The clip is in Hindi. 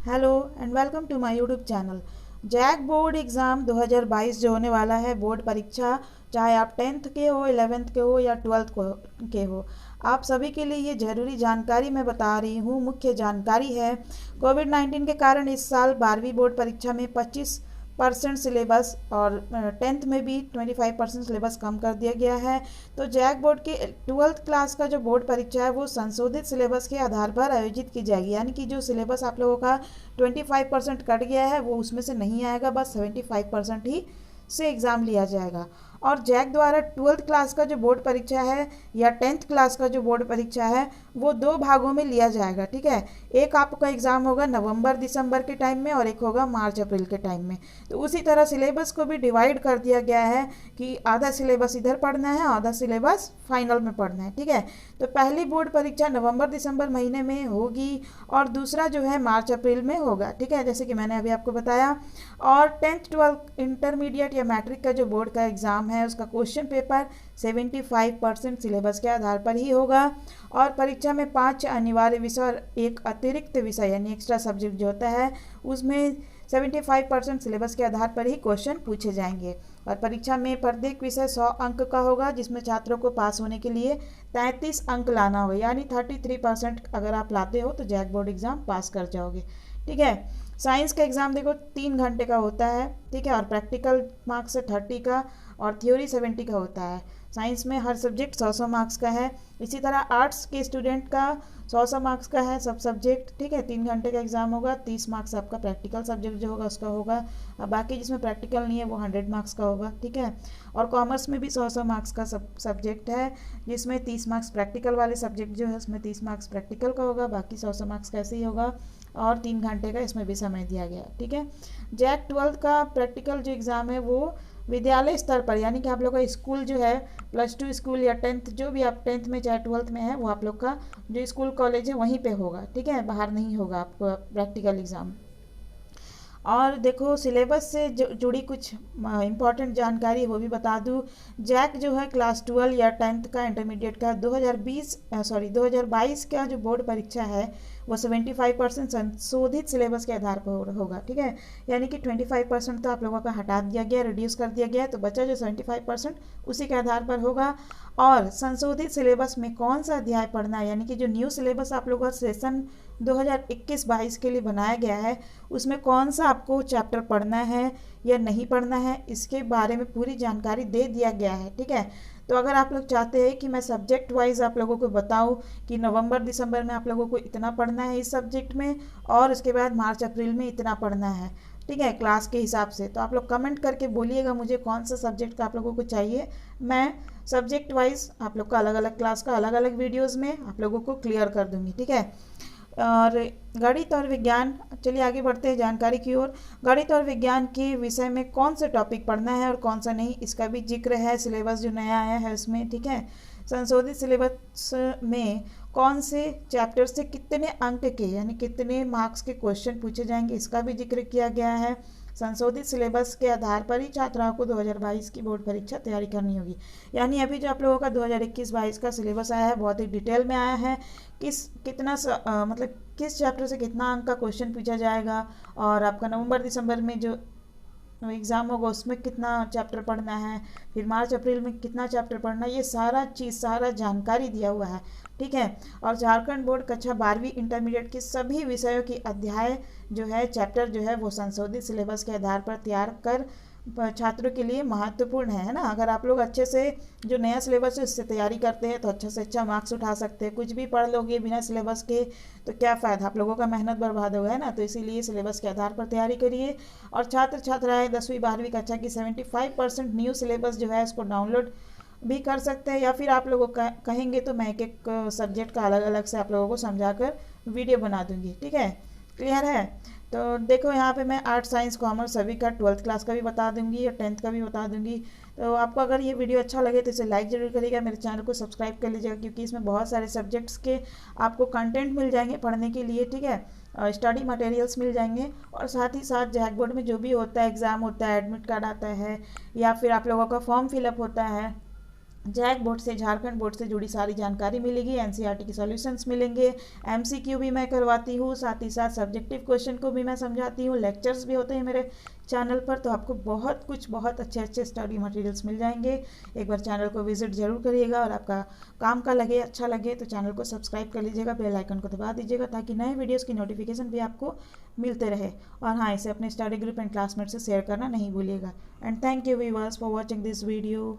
Hello and welcome to my YouTube channel. JAC board exam 2022 जो होने वाला है, बोर्ड परीक्षा, चाहे आप 10th के हो, 11th के हो या 12th के हो, आप सभी के लिए ये ज़रूरी जानकारी मैं बता रही हूँ। मुख्य जानकारी है, कोविड-19 के कारण इस साल 12वीं बोर्ड परीक्षा में 25% सिलेबस और 10th में भी 25% सिलेबस कम कर दिया गया है। तो जैक बोर्ड की 12th क्लास का जो बोर्ड परीक्षा है वो संशोधित सिलेबस के आधार पर आयोजित की जाएगी, यानी कि जो सिलेबस आप लोगों का 25% कट गया है वो उसमें से नहीं आएगा, बस 75% ही से एग्ज़ाम लिया जाएगा। और जैक द्वारा 12th क्लास का जो बोर्ड परीक्षा है या 10th क्लास का जो बोर्ड परीक्षा है वो दो भागों में लिया जाएगा, ठीक है। एक आपका एग्ज़ाम होगा नवंबर दिसंबर के टाइम में और एक होगा मार्च अप्रैल के टाइम में। तो उसी तरह सिलेबस को भी डिवाइड कर दिया गया है कि आधा सिलेबस इधर पढ़ना है, आधा सिलेबस फाइनल में पढ़ना है, ठीक है। तो पहली बोर्ड परीक्षा नवंबर दिसंबर महीने में होगी और दूसरा जो है मार्च अप्रैल में होगा, ठीक है, जैसे कि मैंने अभी आपको बताया। और 10th 12th इंटरमीडिएट या मैट्रिक का जो बोर्ड का एग्ज़ाम है उसका क्वेश्चन पेपर 75% सिलेबस के आधार पर ही होगा और परीक्षा में 5 अनिवार्य विषय और एक अतिरिक्त विषय यानी एक्स्ट्रा सब्जेक्ट जो होता है उसमें 75% सिलेबस के आधार पर ही क्वेश्चन पूछे जाएंगे। और परीक्षा में प्रत्येक विषय 100 अंक का होगा, जिसमें छात्रों को पास होने के लिए 33 अंक लाना होगा, यानी 33% अगर आप लाते हो तो जैक बोर्ड एग्ज़ाम पास कर जाओगे, ठीक है। साइंस का एग्ज़ाम देखो 3 घंटे का होता है, ठीक है, और प्रैक्टिकल मार्क्स से 30 का और थ्योरी 70 का होता है। साइंस में हर सब्जेक्ट 100 मार्क्स का है। इसी तरह आर्ट्स के स्टूडेंट का 100 मार्क्स का है सब सब्जेक्ट, ठीक है। 3 घंटे का एग्ज़ाम होगा, 30 मार्क्स आपका प्रैक्टिकल सब्जेक्ट जो होगा उसका होगा, और बाकी जिसमें प्रैक्टिकल नहीं है वो 100 मार्क्स का होगा, ठीक है। और कॉमर्स में भी 100 मार्क्स का सब्जेक्ट है, जिसमें 30 मार्क्स प्रैक्टिकल वाले सब्जेक्ट जो है उसमें 30 मार्क्स प्रैक्टिकल का होगा, बाकी 100 मार्क्स का ऐसे ही होगा और 3 घंटे का इसमें भी समय दिया गया, ठीक है। जैक 12th का प्रैक्टिकल जो एग्ज़ाम है वो विद्यालय स्तर पर, यानी कि आप लोग का स्कूल जो है +2 स्कूल या 10th जो भी आप 10th में चाहे 12th में है वो आप लोग का जो स्कूल कॉलेज है वहीं पे होगा, ठीक है, बाहर नहीं होगा आपको प्रैक्टिकल एग्ज़ाम। और देखो सिलेबस से जुड़ी कुछ इम्पॉर्टेंट जानकारी वो भी बता दूँ। जैक जो है क्लास 12 या 10th का इंटरमीडिएट का 2022 का जो बोर्ड परीक्षा है वो 75% संशोधित सिलेबस के आधार पर होगा, ठीक है। यानी कि 25% तो आप लोगों का हटा दिया गया, रिड्यूस कर दिया गया, तो बचा जो 75% उसी के आधार पर होगा। और संशोधित सिलेबस में कौन सा अध्याय पढ़ना है, यानी कि जो न्यू सिलेबस आप लोगों का सेशन 2021-22 के लिए बनाया गया है उसमें कौन सा आपको चैप्टर पढ़ना है या नहीं पढ़ना है, इसके बारे में पूरी जानकारी दे दिया गया है, ठीक है। तो अगर आप लोग चाहते हैं कि मैं सब्जेक्ट वाइज आप लोगों को बताऊं कि नवंबर दिसंबर में आप लोगों को इतना पढ़ना है इस सब्जेक्ट में और उसके बाद मार्च अप्रैल में इतना पढ़ना है, ठीक है, क्लास के हिसाब से, तो आप लोग कमेंट करके बोलिएगा मुझे कौन सा सब्जेक्ट का आप लोगों को चाहिए। मैं सब्जेक्ट वाइज आप लोग का अलग अलग क्लास का अलग अलग वीडियोज़ में आप लोगों को क्लियर कर दूँगी, ठीक है। और गणित और विज्ञान, चलिए आगे बढ़ते हैं जानकारी की ओर। गणित और विज्ञान के विषय में कौन सा टॉपिक पढ़ना है और कौन सा नहीं, इसका भी जिक्र है सिलेबस जो नया आया है उसमें, ठीक है। संशोधित सिलेबस में कौन से चैप्टर से कितने अंक के यानी कितने मार्क्स के क्वेश्चन पूछे जाएंगे इसका भी जिक्र किया गया है। संशोधित सिलेबस के आधार पर ही छात्राओं को 2022 की बोर्ड परीक्षा तैयारी करनी होगी, यानी अभी जो आप लोगों का 2021-22 का सिलेबस आया है बहुत ही डिटेल में आया है, मतलब किस चैप्टर से कितना अंक का क्वेश्चन पूछा जाएगा और आपका नवंबर दिसंबर में जो एग्ज़ाम होगा उसमें कितना चैप्टर पढ़ना है, फिर मार्च अप्रैल में कितना चैप्टर पढ़ना है, ये सारा चीज़ सारा जानकारी दिया हुआ है, ठीक है। और झारखंड बोर्ड कक्षा 12वीं इंटरमीडिएट के सभी विषयों की अध्याय जो है चैप्टर जो है वो संशोधित सिलेबस के आधार पर तैयार कर छात्रों के लिए महत्वपूर्ण है ना। अगर आप लोग अच्छे से जो नया सिलेबस है उससे तैयारी करते हैं तो अच्छा से अच्छा मार्क्स उठा सकते हैं। कुछ भी पढ़ लोगे बिना सिलेबस के तो क्या फ़ायदा, आप लोगों का मेहनत बर्बाद होगा, है ना। तो इसीलिए सिलेबस के आधार पर तैयारी करिए। और छात्र छात्राएँ 10वीं 12वीं कक्षा की 75% न्यू सिलेबस जो है उसको डाउनलोड भी कर सकते हैं, या फिर आप लोगों का कहेंगे तो मैं एक एक सब्जेक्ट का अलग अलग से आप लोगों को समझा कर वीडियो बना दूँगी, ठीक है, क्लियर है। तो देखो यहाँ पे मैं आर्ट साइंस कॉमर्स सभी का 12th क्लास का भी बता दूंगी और 10th का भी बता दूंगी। तो आपको अगर ये वीडियो अच्छा लगे तो इसे लाइक ज़रूर करिएगा, मेरे चैनल को सब्सक्राइब कर लीजिएगा, क्योंकि इसमें बहुत सारे सब्जेक्ट्स के आपको कंटेंट मिल जाएंगे पढ़ने के लिए, ठीक है, स्टडी मटेरियल्स मिल जाएंगे। और साथ ही साथ जैक बोर्ड में जो भी होता है, एग्ज़ाम होता है, एडमिट कार्ड आता है या फिर आप लोगों का फॉर्म फिलअप होता है, जैक बोर्ड से, झारखंड बोर्ड से जुड़ी सारी जानकारी मिलेगी, एनसीईआरटी के सॉल्यूशंस मिलेंगे, एमसीक्यू भी मैं करवाती हूँ, साथ ही साथ सब्जेक्टिव क्वेश्चन को भी मैं समझाती हूँ, लेक्चर्स भी होते हैं मेरे चैनल पर। तो आपको बहुत कुछ, बहुत अच्छे अच्छे स्टडी मटेरियल्स मिल जाएंगे। एक बार चैनल को विजिट जरूर करिएगा, और आपका काम का लगे, अच्छा लगे तो चैनल को सब्सक्राइब कर लीजिएगा, बेल आइकन को दबा दीजिएगा, ताकि नए वीडियोस की नोटिफिकेशन भी आपको मिलते रहे। और हाँ, इसे अपने स्टडी ग्रुप एंड क्लासमेट से शेयर करना नहीं भूलिएगा। And thank you viewers for watching this video.